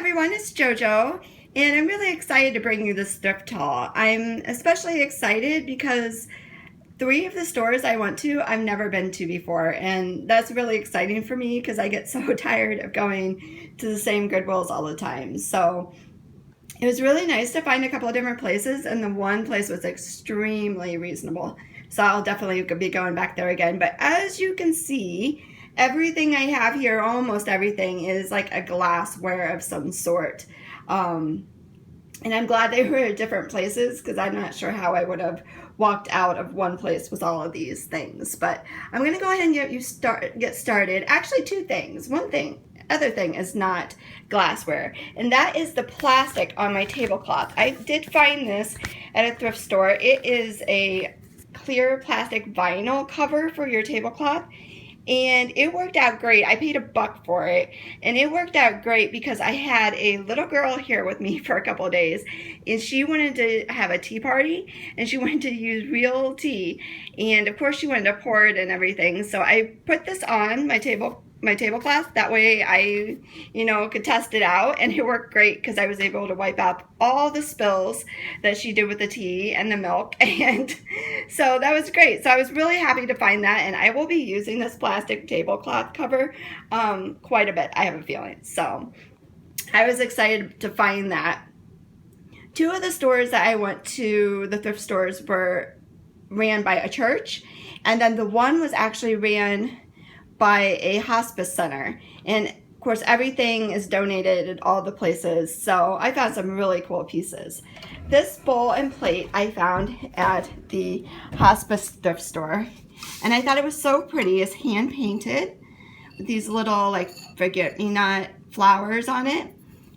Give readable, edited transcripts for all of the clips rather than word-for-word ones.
everyone, it's JoJo, and I'm really excited to bring you this thrift haul. I'm especially excited because 3 of the stores I went to I've never been to before, and that's really exciting for me because I get so tired of going to the same Goodwills all the time. So it was really nice to find a couple of different places, and the one place was extremely reasonable. So I'll definitely be going back there again. But as you can see, everything I have here, almost everything, is like a glassware of some sort. And I'm glad they were at different places because I'm not sure how I would have walked out of one place with all of these things. But I'm going to go ahead and get started. Actually, 2 things. Other thing is not glassware, and that is the plastic on my tablecloth. I did find this at a thrift store. It is a clear plastic vinyl cover for your tablecloth, and it worked out great. I paid $1 for it, and it worked out great because I had a little girl here with me for a couple of days, and she wanted to have a tea party, and she wanted to use real tea, and of course she wanted to pour it and everything. So I put this on my tablecloth. That way I, could test it out, and it worked great because I was able to wipe out all the spills that she did with the tea and the milk, and so that was great. So I was really happy to find that, and I will be using this plastic tablecloth cover quite a bit, I have a feeling. So I was excited to find that. 2 of the stores that I went to, the thrift stores, were ran by a church, and then the one was actually ran by a hospice center, and of course everything is donated at all the places. So I found some really cool pieces. This bowl and plate I found at the hospice thrift store, and I thought it was so pretty. It's hand painted with these little like forget-me-not flowers on it,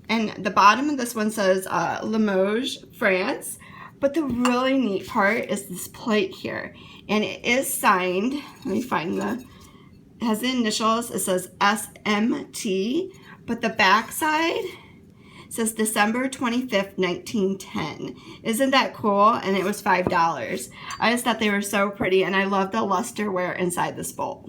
and the bottom of this one says Limoges, France. But the really neat part is this plate here, and it is signed. Let me find it has the initials. It says SMT, but the back side says December 25th, 1910. Isn't that cool? And it was $5. I just thought they were so pretty, and I love the lusterware inside this bowl.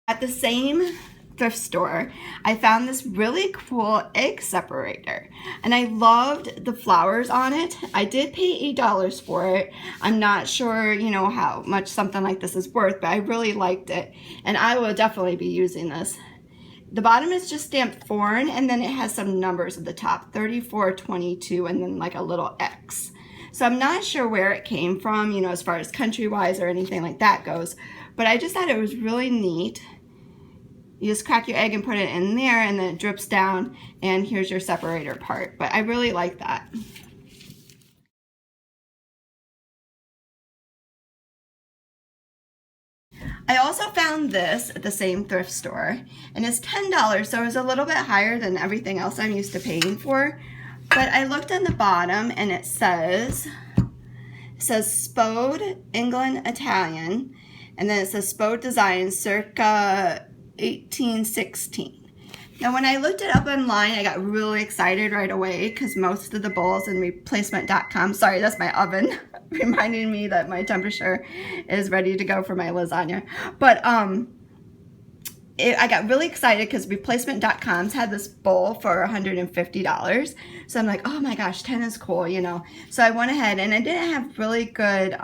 At the same thrift store, I found this really cool egg separator, and I loved the flowers on it. I did pay $8 for it. I'm not sure, how much something like this is worth, but I really liked it, and I will definitely be using this. The bottom is just stamped foreign, and then it has some numbers at the top, 34, 22, and then like a little X. So I'm not sure where it came from, as far as country-wise or anything like that goes, but I just thought it was really neat. You just crack your egg and put it in there, and then it drips down, and here's your separator part. But I really like that. I also found this at the same thrift store, and it's $10, so it was a little bit higher than everything else I'm used to paying for. But I looked on the bottom, and it says Spode Italian, and then it says Spode Design circa 1816. Now when I looked it up online, I got really excited right away because most of the bowls in replacement.com, sorry, that's my oven reminding me that my temperature is ready to go for my lasagna. But I got really excited because replacement.com's had this bowl for $150. So I'm like, oh my gosh, 10 is cool, So I went ahead, and I didn't have really good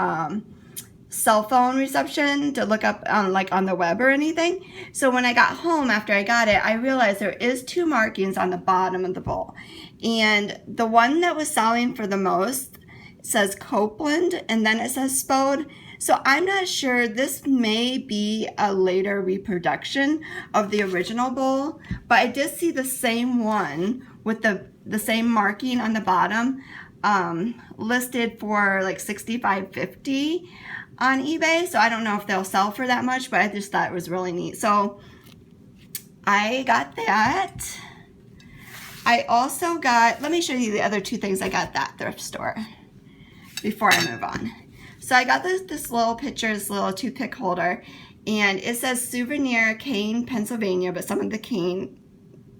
cell phone reception to look up on the web or anything. So when I got home after I got it, I realized there is 2 markings on the bottom of the bowl, and the one that was selling for the most says Copeland, and then it says Spode. So I'm not sure, this may be a later reproduction of the original bowl, but I did see the same one with the same marking on the bottom listed for like $65.50 on eBay. So I don't know if they'll sell for that much, but I just thought it was really neat. So I got that. I also got, let me show you the other 2 things I got at that thrift store before I move on. So I got this little picture, this little toothpick holder, and it says Souvenir, Kane, Pennsylvania, but some of the Kane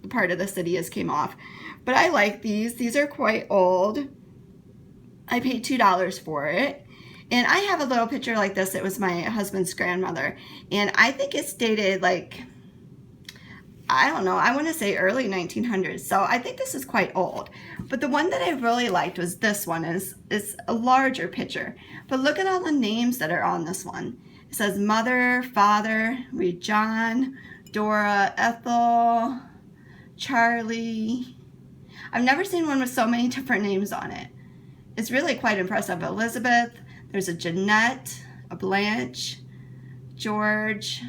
part of the city came off. But I like these. These are quite old. I paid $2 for it. And I have a little picture like this. It was my husband's grandmother. And I think it's dated like, I don't know, I want to say early 1900s. So I think this is quite old. But the one that I really liked was this one. It's a larger picture. But look at all the names that are on this one. It says Mother, Father, read John, Dora, Ethel, Charlie. I've never seen one with so many different names on it. It's really quite impressive. Elizabeth, there's a Jeanette, a Blanche, George.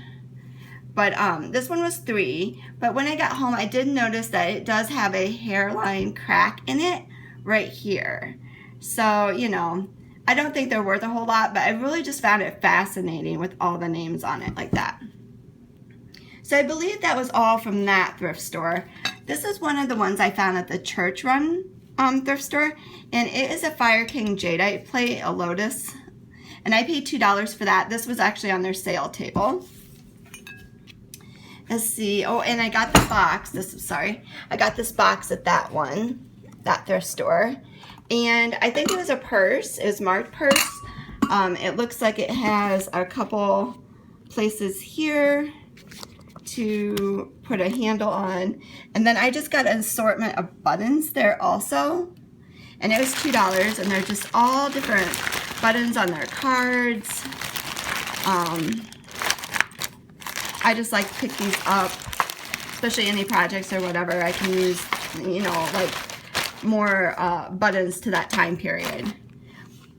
But this one was 3. But when I got home, I did notice that it does have a hairline crack in it right here. So, you know, I don't think they're worth a whole lot, but I really just found it fascinating with all the names on it like that. So I believe that was all from that thrift store. This is one of the ones I found at the church run thrift store. And it is a Fire King Jadeite plate, a lotus. And I paid $2 for that. This was actually on their sale table. Let's see. Oh, and I got the box. I got this box at that thrift store. And I think it was a purse. It was marked purse. It looks like it has a couple places here to put a handle on. And then I just got an assortment of buttons there also. And it was $2. And they're just all different buttons on their cards. I just like to pick these up, especially any projects or whatever. I can use, you know, like more buttons to that time period.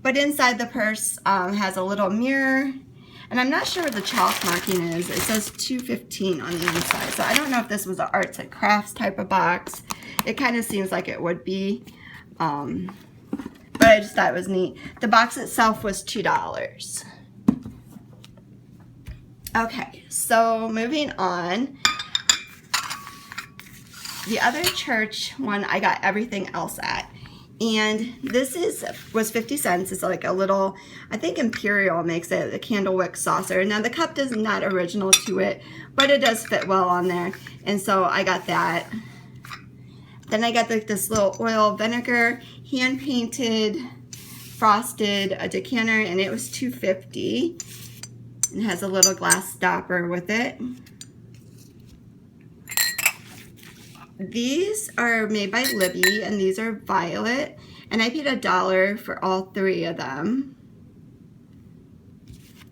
But inside the purse has a little mirror, and I'm not sure what the chalk marking is. It says $2.15 on the inside, so I don't know if this was an arts and crafts type of box. It kind of seems like it would be, but I just thought it was neat. The box itself was $2. Okay, so moving on. The other church one, I got everything else at. And this was 50 cents. It's like a little, I think Imperial makes it, a candle wick saucer. Now the cup is not original to it, but it does fit well on there. And so I got that. Then I got this little oil vinegar, hand painted, frosted, a decanter, and it was $2.50. It has a little glass stopper with it. These are made by Libby, and these are violet, and I paid $1 for all 3 of them.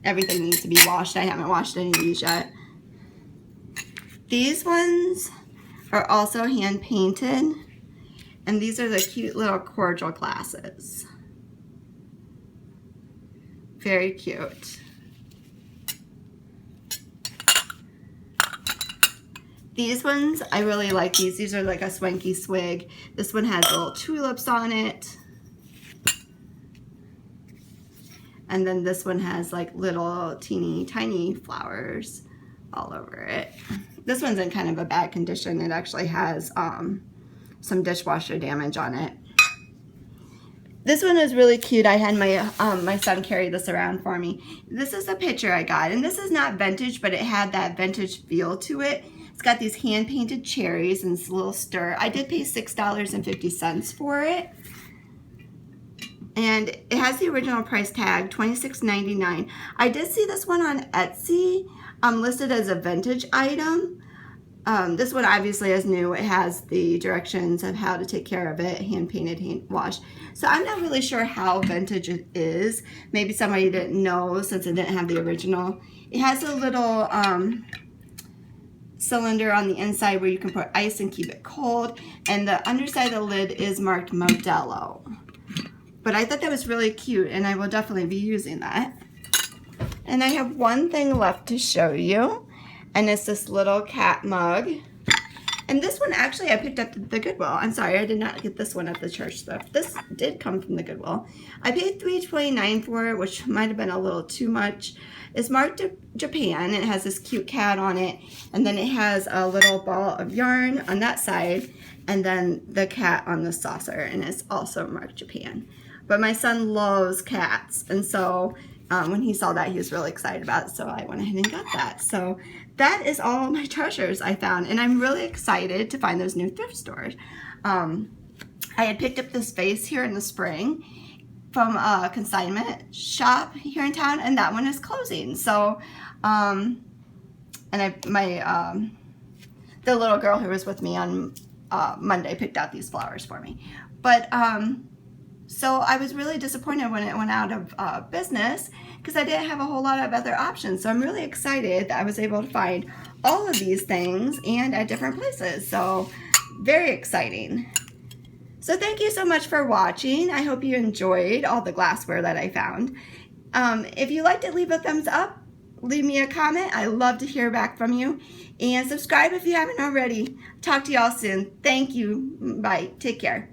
Everything needs to be washed. I haven't washed any of these yet. These ones are also hand painted, and these are the cute little cordial glasses. Very cute. These ones, I really like these. These are like a Swanky Swig. This one has little tulips on it. And then this one has like little teeny tiny flowers all over it. This one's in kind of a bad condition. It actually has some dishwasher damage on it. This one is really cute. I had my son carry this around for me. This is a picture I got, and this is not vintage, but it had that vintage feel to it. It's got these hand-painted cherries and this little stir. I did pay $6.50 for it. And it has the original price tag, $26.99. I did see this one on Etsy listed as a vintage item. This one obviously is new. It has the directions of how to take care of it, hand-painted, hand-washed. So I'm not really sure how vintage it is. Maybe somebody didn't know since it didn't have the original. It has a little cylinder on the inside where you can put ice and keep it cold, and the underside of the lid is marked Modelo. But I thought that was really cute, and I will definitely be using that. And I have one thing left to show you, and it's this little cat mug. And this one actually I picked up at the Goodwill. I'm sorry, I did not get this one at the church thrift. This did come from the Goodwill. I paid $3.29 for it, which might have been a little too much. It's marked Japan. It has this cute cat on it, and then it has a little ball of yarn on that side, and then the cat on the saucer, and it's also marked Japan. But my son loves cats, and so when he saw that, he was really excited about it, so I went ahead and got that. So that is all my treasures I found, and I'm really excited to find those new thrift stores. I had picked up this vase here in the spring, from a consignment shop here in town, and that one is closing. So, and the little girl who was with me on Monday picked out these flowers for me. But so I was really disappointed when it went out of business because I didn't have a whole lot of other options. So I'm really excited that I was able to find all of these things and at different places. So very exciting. So thank you so much for watching. I hope you enjoyed all the glassware that I found. If you liked it, leave a thumbs up. Leave me a comment. I love to hear back from you. And subscribe if you haven't already. Talk to y'all soon. Thank you. Bye. Take care.